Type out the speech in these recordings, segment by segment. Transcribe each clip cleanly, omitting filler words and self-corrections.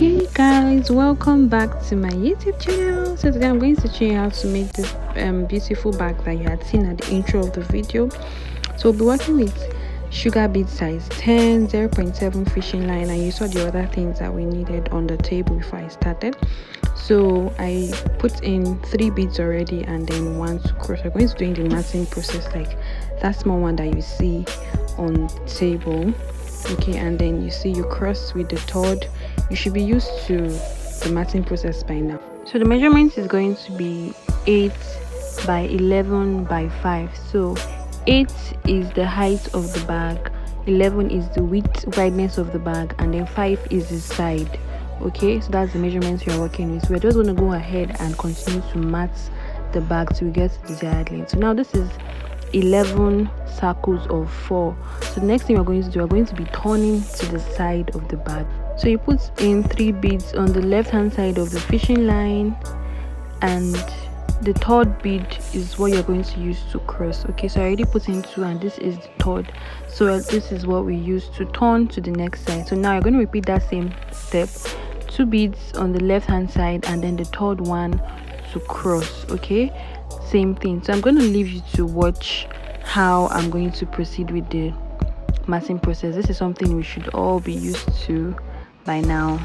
Hey guys, welcome back to my YouTube channel. So today I'm going to show you how to make this beautiful bag that you had seen at the intro of the video. So we'll be working with sugar bead size 10, 0.7 fishing line, and you saw the other things that we needed on the table before I started. So I put in 3 beads already and then 1 to cross. We're going to do the matching process like that small one that you see on the table. Okay, and then you see you cross with the third. You should be used to the matching process by now. So the measurement is going to be 8 by 11 by 5. So 8 is the height of the bag, 11 is the wideness of the bag, and then 5 is the side. Okay, so that's the measurements you're working with. So we're just going to go ahead and continue to match the bag till we get to the desired length. So now this is 11 circles of 4. So the next thing we're going to do, we're going to be turning to the side of the bag. So you put in 3 beads on the left hand side of the fishing line, and the third bead is what you're going to use to cross. Okay, so I already put in 2 and this is the third. So this is what we use to turn to the next side. So now you're going to repeat that same step, 2 beads on the left hand side and then the third one to cross. Okay, same thing. So I'm going to leave you to watch how I'm going to proceed with the matching process. This is something we should all be used to by now.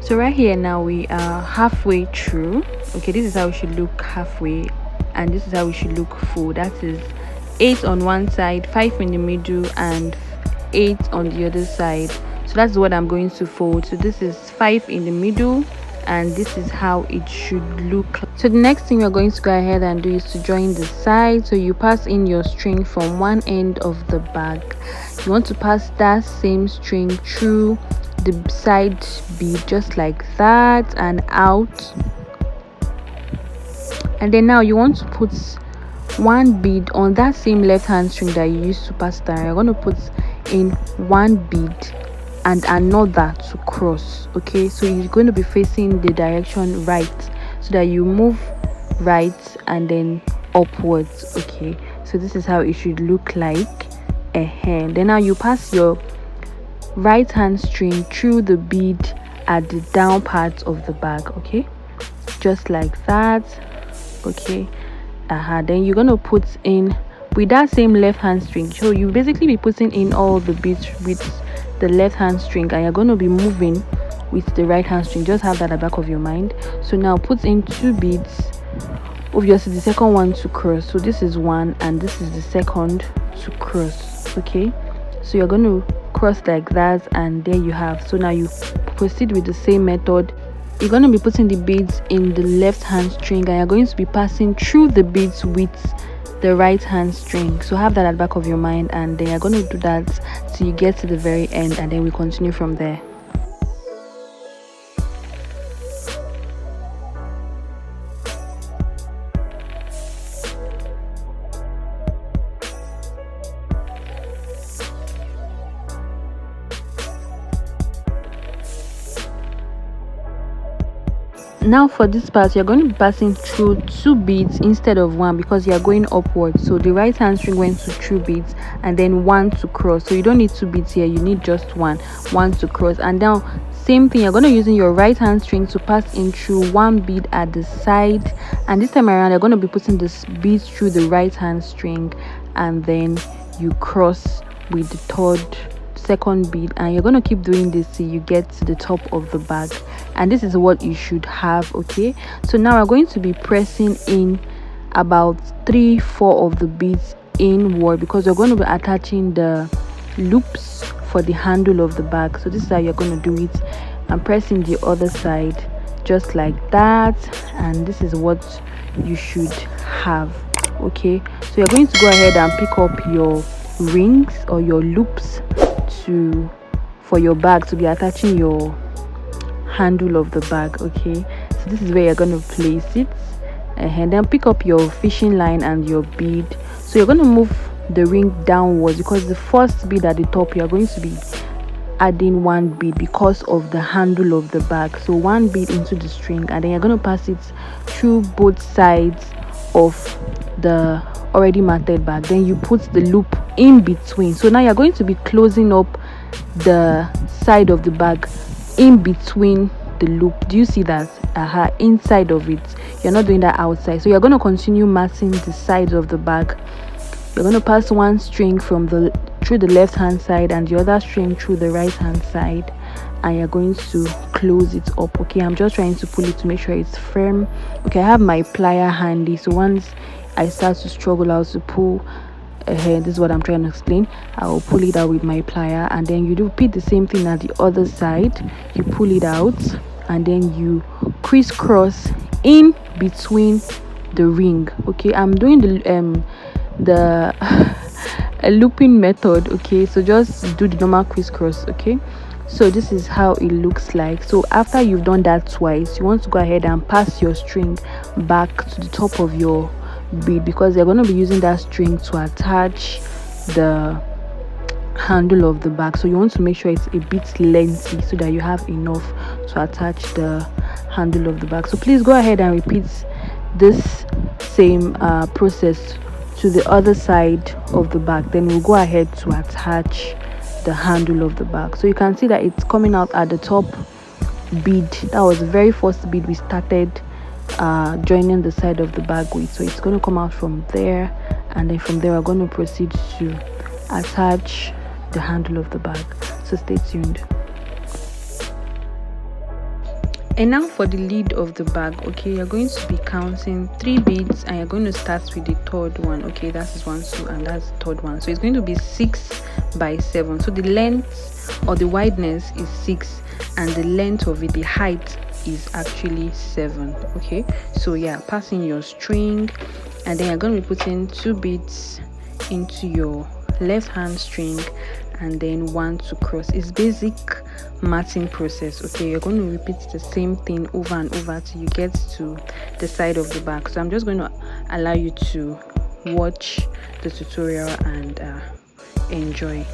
So right here now we are halfway through. Okay, this is how we should look halfway, and this is how we should look full. That is 8 on one side, 5 in the middle, and 8 on the other side. So that's what I'm going to fold. So this is 5 in the middle, and this is how it should look. So the next thing we're going to go ahead and do is to join the side. So you pass in your string from one end of the bag. You want to pass that same string through the side bead just like that and out, and then now you want to put 1 bead on that same left hand string that you used to pass down. You're going to put in 1 bead and another to cross. Okay, so you're going to be facing the direction right so that you move right and then upwards. Okay, so this is how it should look like. Then now you pass your right hand string through the bead at the down part of the bag. Okay, just like that. Okay, then you're going to put in with that same left hand string. So you basically be putting in all the beads with the left hand string, and you're going to be moving with the right hand string. Just have that at the back of your mind. So now put in 2 beads, obviously the second one to cross. So this is 1 and this is the second to cross. Okay, so you're going to cross like that, and there you have. So now you proceed with the same method. You're going to be putting the beads in the left hand string, and you're going to be passing through the beads with the right hand string. So have that at the back of your mind, and then you're going to do that till you get to the very end, and then we continue from there. Now for this part, you're going to be passing through 2 beads instead of 1 because you're going upwards. So the right hand string went to 2 beads and then 1 to cross. So you don't need 2 beads here, you need just 1 to cross. And now same thing, you're going to using your right hand string to pass in through 1 bead at the side, and this time around you're going to be putting this bead through the right hand string, and then you cross with the second bead, and you're going to keep doing this till you get to the top of the bag, and this is what you should have. Okay, so now we're going to be pressing in about 3-4 of the beads inward because you're going to be attaching the loops for the handle of the bag. So this is how you're going to do it, and pressing the other side just like that, and this is what you should have. Okay, so you're going to go ahead and pick up your rings or your loops for your bag to be attaching your handle of the bag. Okay, so this is where you're going to place it, and then pick up your fishing line and your bead. So you're going to move the ring downwards because the first bead at the top, you're going to be adding one bead because of the handle of the bag. So one bead into the string, and then you're going to pass it through both sides of the already matted bag. Then you put the loop in between. So now you're going to be closing up the side of the bag in between the loop. Do you see that? Inside of it. You're not doing that outside. So you're going to continue matting the sides of the bag. You're going to pass one string from through the left hand side and the other string through the right hand side, and you're going to close it up. Okay, I'm just trying to pull it to make sure it's firm. Okay, I have my plier handy, so once I start to struggle out to pull ahead, this is what I'm trying to explain, I will pull it out with my plier, and then you do repeat the same thing at the other side. You pull it out and then you crisscross in between the ring. Okay, I'm doing the a looping method. Okay, so just do the normal crisscross. Okay, so this is how it looks like. So after you've done that twice, you want to go ahead and pass your string back to the top of your bead, because you're going to be using that string to attach the handle of the bag. So you want to make sure it's a bit lengthy so that you have enough to attach the handle of the bag. So please go ahead and repeat this same process to the other side of the bag. Then we'll go ahead to attach the handle of the bag. So you can see that it's coming out at the top bead. That was the very first bead we started joining the side of the bag with. So it's going to come out from there, and then from there we're going to proceed to attach the handle of the bag. So stay tuned. And now for the lid of the bag. Okay, you're going to be counting 3 beads, and you're going to start with the third one. Okay, that's 1, 2, and that's the third one. So it's going to be 6 by 7. So the length or the wideness is 6, and the length of it, the height, is actually 7. Okay, so yeah, passing your string, and then you're going to be putting 2 beads into your left hand string, and then 1 to cross. It's basic matting process. Okay, you're going to repeat the same thing over and over till you get to the side of the bag. So I'm just going to allow you to watch the tutorial and enjoy.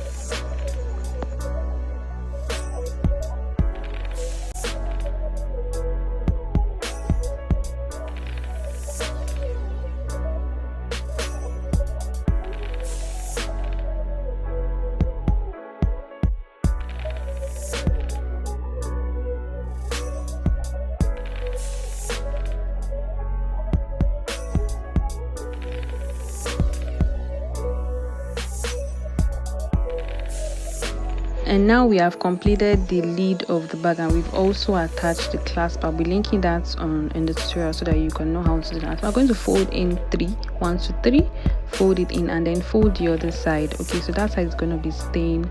And now we have completed the lid of the bag, and we've also attached the clasp. I'll be linking that in the tutorial so that you can know how to do that. So I'm going to fold in 3, 1, 2, 3, fold it in, and then fold the other side. Okay, so that side is going to be staying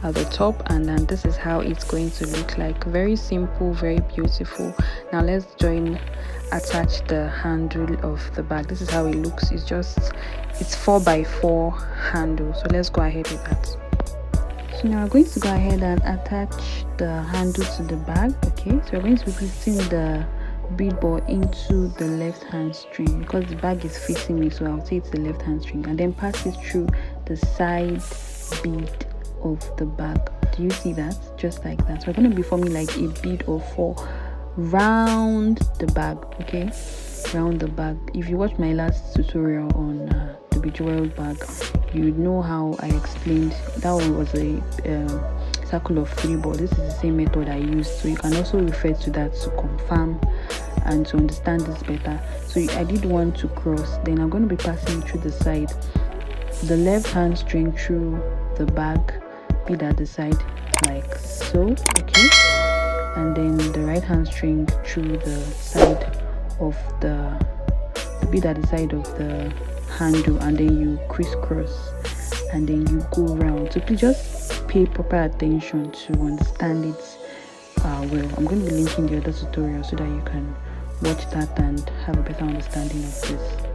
at the top, and then this is how it's going to look like. Very simple, very beautiful. Now let's attach the handle of the bag. This is how it looks. It's 4x4 handle. So let's go ahead with that. So now we're going to go ahead and attach the handle to the bag. Okay, so we're going to be putting the bead ball into the left hand string, because the bag is fitting me, so I'll say it's the left hand string, and then pass it through the side bead of the bag. Do you see that? Just like that. So we're going to be forming like a bead or 4 round the bag. Okay, round the bag. If you watch my last tutorial on the bejeweled bag, you know how I explained that one was a circle of 3 balls. This is the same method I used, so you can also refer to that to confirm and to understand this better. So I did 1 to cross, then I'm going to be passing through the side, the left hand string through the bag bead at the side like so. Okay, and then the right hand string through the side of the bead at the side of the handle, and then you crisscross, and then you go round. So please just pay proper attention to understand it well. I'm going to be linking the other tutorial so that you can watch that and have a better understanding of this.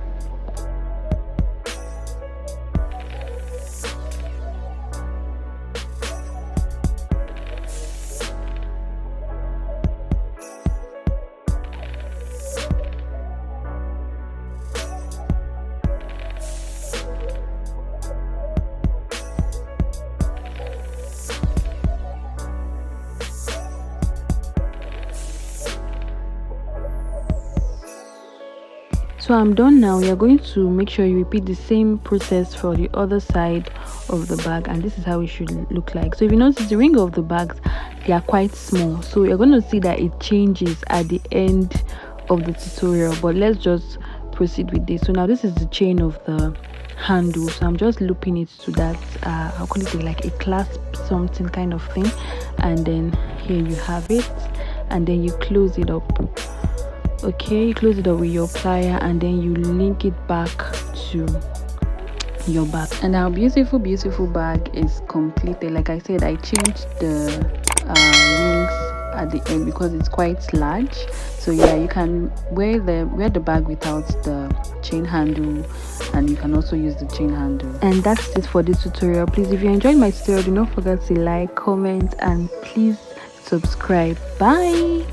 So I'm done now. You're going to make sure you repeat the same process for the other side of the bag, and this is how it should look like. So if you notice, the ring of the bags, they are quite small, so you're going to see that it changes at the end of the tutorial. But let's just proceed with this. So now this is the chain of the handle, so I'm just looping it to that I'll call it like a clasp something kind of thing, and then here you have it, and then you close it up. Okay, you close it up with your plier, and then you link it back to your bag, and our beautiful bag is completed. Like I said, I changed the rings at the end because it's quite large. So yeah, you can wear the bag without the chain handle, and you can also use the chain handle. And that's it for this tutorial. Please, if you enjoyed my tutorial, do not forget to like, comment, and please subscribe. Bye.